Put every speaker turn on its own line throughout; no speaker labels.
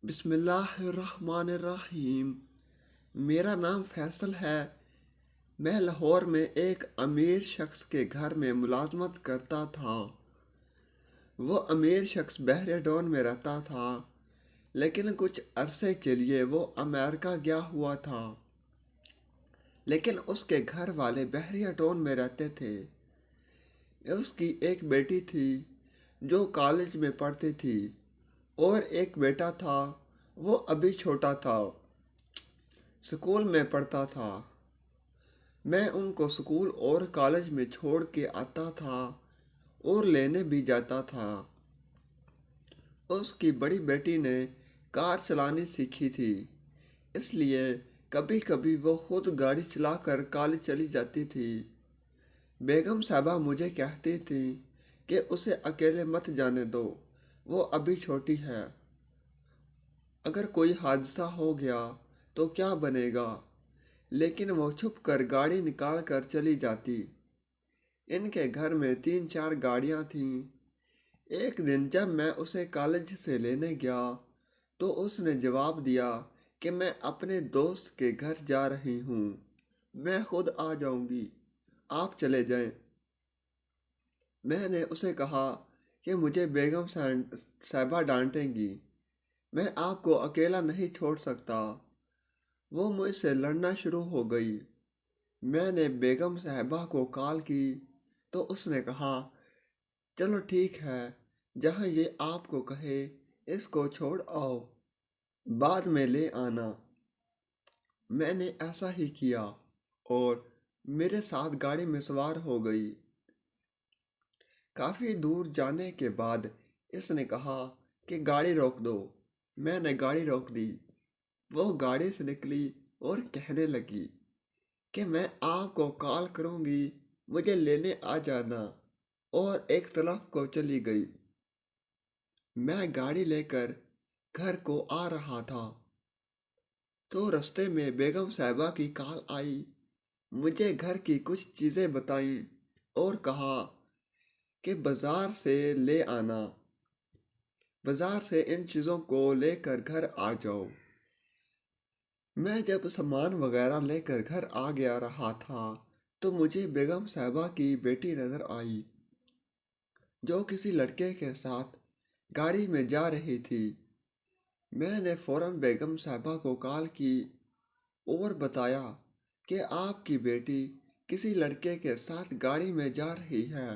بسم اللہ الرحمن الرحیم۔ میرا نام فیصل ہے۔ میں لاہور میں ایک امیر شخص کے گھر میں ملازمت کرتا تھا۔ وہ امیر شخص بحیرہ ڈون میں رہتا تھا، لیکن کچھ عرصے کے لیے وہ امریکہ گیا ہوا تھا۔ لیکن اس کے گھر والے بحیرہ ڈون میں رہتے تھے۔ اس کی ایک بیٹی تھی جو کالج میں پڑھتی تھی، اور ایک بیٹا تھا، وہ ابھی چھوٹا تھا، اسکول میں پڑھتا تھا۔ میں ان کو اسکول اور کالج میں چھوڑ کے آتا تھا اور لینے بھی جاتا تھا۔ اس کی بڑی بیٹی نے کار چلانی سیکھی تھی، اس لیے کبھی کبھی وہ خود گاڑی چلا کر کالج چلی جاتی تھی۔ بیگم صاحبہ مجھے کہتی تھی کہ اسے اکیلے مت جانے دو، وہ ابھی چھوٹی ہے، اگر کوئی حادثہ ہو گیا تو کیا بنے گا؟ لیکن وہ چھپ کر گاڑی نکال کر چلی جاتی۔ ان کے گھر میں 3-4 گاڑیاں تھیں۔ ایک دن جب میں اسے کالج سے لینے گیا تو اس نے جواب دیا کہ میں اپنے دوست کے گھر جا رہی ہوں، میں خود آ جاؤں گی، آپ چلے جائیں۔ میں نے اسے کہا کہ مجھے بیگم صاحبہ ڈانٹیں گی، میں آپ کو اکیلا نہیں چھوڑ سکتا۔ وہ مجھ سے لڑنا شروع ہو گئی۔ میں نے بیگم صاحبہ کو کال کی تو اس نے کہا، چلو ٹھیک ہے، جہاں یہ آپ کو کہے اس کو چھوڑ آؤ، بعد میں لے آنا۔ میں نے ایسا ہی کیا اور میرے ساتھ گاڑی میں سوار ہو گئی۔ کافی دور جانے کے بعد اس نے کہا کہ گاڑی روک دو۔ میں نے گاڑی روک دی۔ وہ گاڑی سے نکلی اور کہنے لگی کہ میں آپ کو کال کروں گی، مجھے لینے آ جانا، اور ایک طرف کو چلی گئی۔ میں گاڑی لے کر گھر کو آ رہا تھا تو رستے میں بیگم صاحبہ کی کال آئی، مجھے گھر کی کچھ چیزیں بتائیں اور کہا کہ بازار سے لے آنا، بازار سے ان چیزوں کو لے کر گھر آ جاؤ۔ میں جب سامان وغیرہ لے کر گھر آ گیا رہا تھا تو مجھے بیگم صاحبہ کی بیٹی نظر آئی جو کسی لڑکے کے ساتھ گاڑی میں جا رہی تھی۔ میں نے فوراً بیگم صاحبہ کو کال کی اور بتایا کہ آپ کی بیٹی کسی لڑکے کے ساتھ گاڑی میں جا رہی ہے۔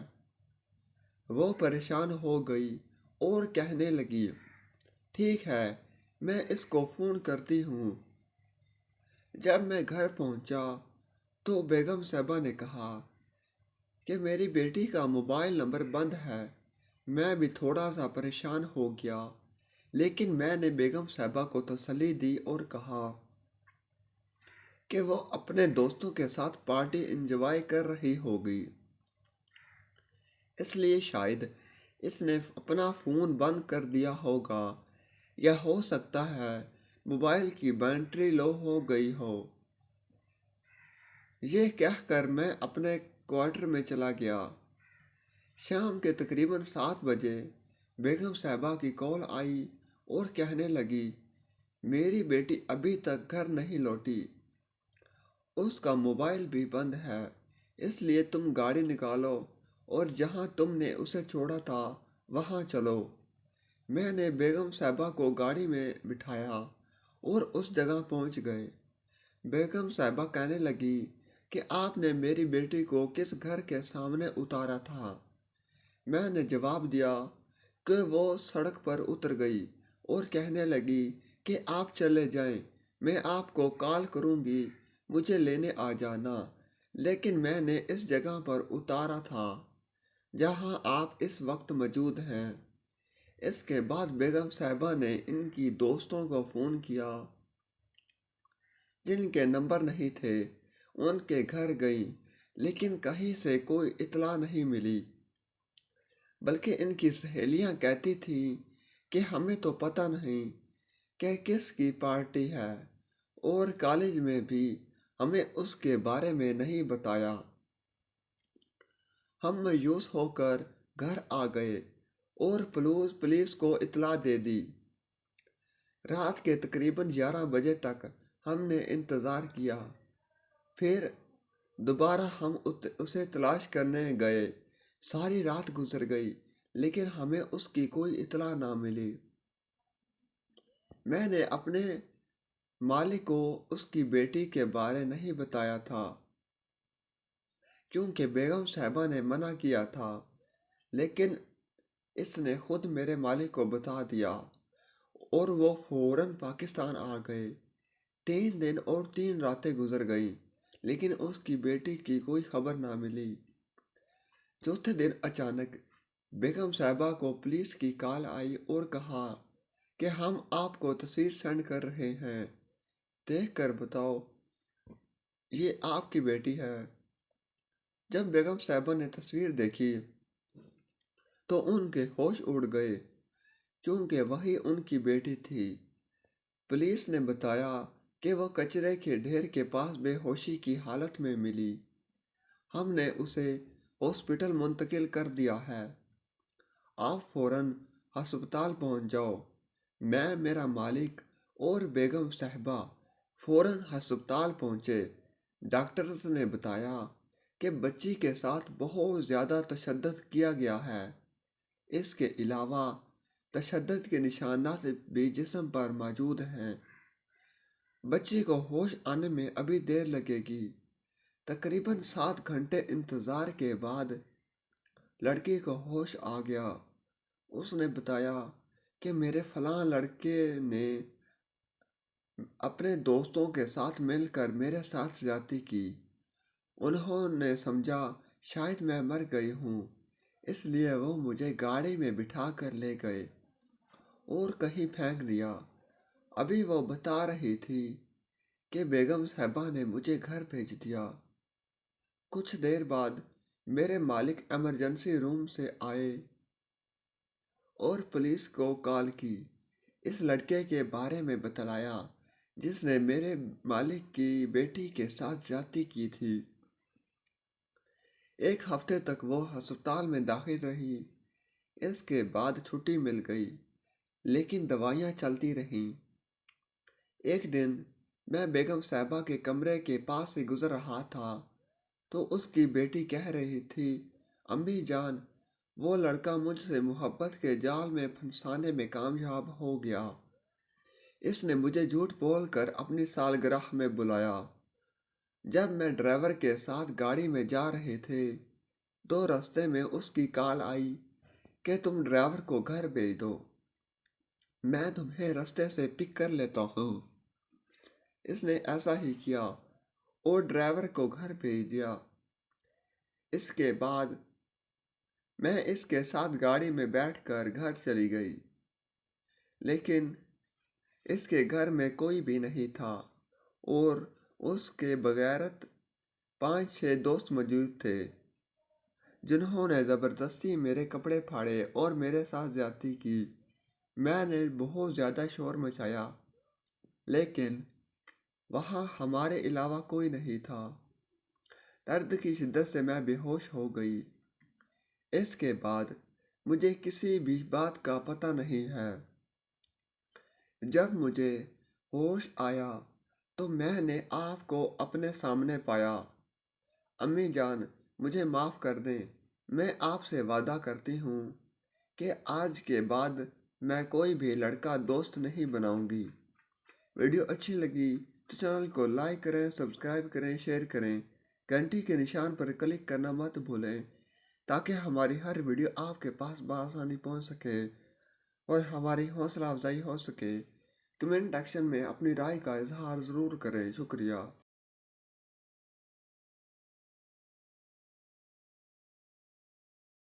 وہ پریشان ہو گئی اور کہنے لگی، ٹھیک ہے، میں اس کو فون کرتی ہوں۔ جب میں گھر پہنچا تو بیگم صاحبہ نے کہا کہ میری بیٹی کا موبائل نمبر بند ہے۔ میں بھی تھوڑا سا پریشان ہو گیا، لیکن میں نے بیگم صاحبہ کو تسلی دی اور کہا کہ وہ اپنے دوستوں کے ساتھ پارٹی انجوائے کر رہی ہوگی، اس لیے شاید اس نے اپنا فون بند کر دیا ہوگا، یا ہو سکتا ہے موبائل کی بیٹری لو ہو گئی ہو۔ یہ کہہ کر میں اپنے کوارٹر میں چلا گیا۔ شام کے تقریباً 7 بجے بیگم صاحبہ کی کال آئی اور کہنے لگی، میری بیٹی ابھی تک گھر نہیں لوٹی، اس کا موبائل بھی بند ہے، اس لیے تم گاڑی نکالو اور جہاں تم نے اسے چھوڑا تھا وہاں چلو۔ میں نے بیگم صاحبہ کو گاڑی میں بٹھایا اور اس جگہ پہنچ گئے۔ بیگم صاحبہ کہنے لگی کہ آپ نے میری بیٹی کو کس گھر کے سامنے اتارا تھا؟ میں نے جواب دیا کہ وہ سڑک پر اتر گئی اور کہنے لگی کہ آپ چلے جائیں، میں آپ کو کال کروں گی، مجھے لینے آ جانا، لیکن میں نے اس جگہ پر اتارا تھا جہاں آپ اس وقت موجود ہیں۔ اس کے بعد بیگم صاحبہ نے ان کی دوستوں کو فون کیا جن کے نمبر نہیں تھے، ان کے گھر گئیں، لیکن کہیں سے کوئی اطلاع نہیں ملی، بلکہ ان کی سہیلیاں کہتی تھیں کہ ہمیں تو پتہ نہیں کہ کس کی پارٹی ہے، اور کالج میں بھی ہمیں اس کے بارے میں نہیں بتایا۔ ہم مایوس ہو کر گھر آ گئے اور پولیس کو اطلاع دے دی۔ رات کے تقریباً 11 بجے تک ہم نے انتظار کیا، پھر دوبارہ ہم اسے تلاش کرنے گئے۔ ساری رات گزر گئی لیکن ہمیں اس کی کوئی اطلاع نہ ملی۔ میں نے اپنے مالک کو اس کی بیٹی کے بارے نہیں بتایا تھا کیونکہ بیگم صاحبہ نے منع کیا تھا، لیکن اس نے خود میرے مالک کو بتا دیا اور وہ فوراً پاکستان آ گئے۔ 3 دن اور 3 راتیں گزر گئیں لیکن اس کی بیٹی کی کوئی خبر نہ ملی۔ چوتھے دن اچانک بیگم صاحبہ کو پولیس کی کال آئی اور کہا کہ ہم آپ کو تصویر سینڈ کر رہے ہیں، دیکھ کر بتاؤ یہ آپ کی بیٹی ہے۔ جب بیگم صاحبہ نے تصویر دیکھی تو ان کے ہوش اڑ گئے کیونکہ وہی ان کی بیٹی تھی۔ پولیس نے بتایا کہ وہ کچرے کے ڈھیر کے پاس بے ہوشی کی حالت میں ملی۔ ہم نے اسے ہاسپٹل منتقل کر دیا ہے، آپ فوراً ہسپتال پہنچ جاؤ۔ میں، میرا مالک اور بیگم صاحبہ فوراً ہسپتال پہنچے۔ ڈاکٹرز نے بتایا کہ بچی کے ساتھ بہت زیادہ تشدد کیا گیا ہے، اس کے علاوہ تشدد کے نشانات بھی جسم پر موجود ہیں۔ بچی کو ہوش آنے میں ابھی دیر لگے گی۔ تقریباً 7 گھنٹے انتظار کے بعد لڑکی کو ہوش آ گیا۔ اس نے بتایا کہ میرے فلاں لڑکے نے اپنے دوستوں کے ساتھ مل کر میرے ساتھ زیادتی کی۔ انہوں نے سمجھا شاید میں مر گئی ہوں، اس لیے وہ مجھے گاڑی میں بٹھا کر لے گئے اور کہیں پھینک دیا۔ ابھی وہ بتا رہی تھی کہ بیگم صاحبہ نے مجھے گھر بھیج دیا۔ کچھ دیر بعد میرے مالک ایمرجنسی روم سے آئے اور پولیس کو کال کی، اس لڑکے کے بارے میں بتلایا جس نے میرے مالک کی بیٹی کے ساتھ زیادتی کی تھی۔ 1 ہفتے تک وہ ہسپتال میں داخل رہی، اس کے بعد چھٹی مل گئی لیکن دوائیاں چلتی رہیں۔ ایک دن میں بیگم صاحبہ کے کمرے کے پاس سے گزر رہا تھا تو اس کی بیٹی کہہ رہی تھی، امی جان، وہ لڑکا مجھ سے محبت کے جال میں پھنسانے میں کامیاب ہو گیا۔ اس نے مجھے جھوٹ بول کر اپنی سالگرہ میں بلایا۔ جب میں ڈرائیور کے ساتھ گاڑی میں جا رہے تھے تو راستے میں اس کی کال آئی کہ تم ڈرائیور کو گھر بھیج دو، میں تمہیں راستے سے پک کر لیتا ہوں۔ اس نے ایسا ہی کیا اور ڈرائیور کو گھر بھیج دیا۔ اس کے بعد میں اس کے ساتھ گاڑی میں بیٹھ کر گھر چلی گئی، لیکن اس کے گھر میں کوئی بھی نہیں تھا اور اس کے بغیرت 5-6 دوست موجود تھے جنہوں نے زبردستی میرے کپڑے پھاڑے اور میرے ساتھ زیادتی کی۔ میں نے بہت زیادہ شور مچایا لیکن وہاں ہمارے علاوہ کوئی نہیں تھا۔ درد کی شدت سے میں بے ہوش ہو گئی۔ اس کے بعد مجھے کسی بھی بات کا پتہ نہیں ہے۔ جب مجھے ہوش آیا تو میں نے آپ کو اپنے سامنے پایا۔ امی جان، مجھے معاف کر دیں، میں آپ سے وعدہ کرتی ہوں کہ آج کے بعد میں کوئی بھی لڑکا دوست نہیں بناؤں گی۔ ویڈیو اچھی لگی تو چینل کو لائک کریں، سبسکرائب کریں، شیئر کریں، گھنٹی کے نشان پر کلک کرنا مت بھولیں تاکہ ہماری ہر ویڈیو آپ کے پاس بآسانی پہنچ سکے اور ہماری حوصلہ افزائی ہو سکے۔ کمنٹ ایکشن میں اپنی رائے کا اظہار ضرور کریں۔ شکریہ۔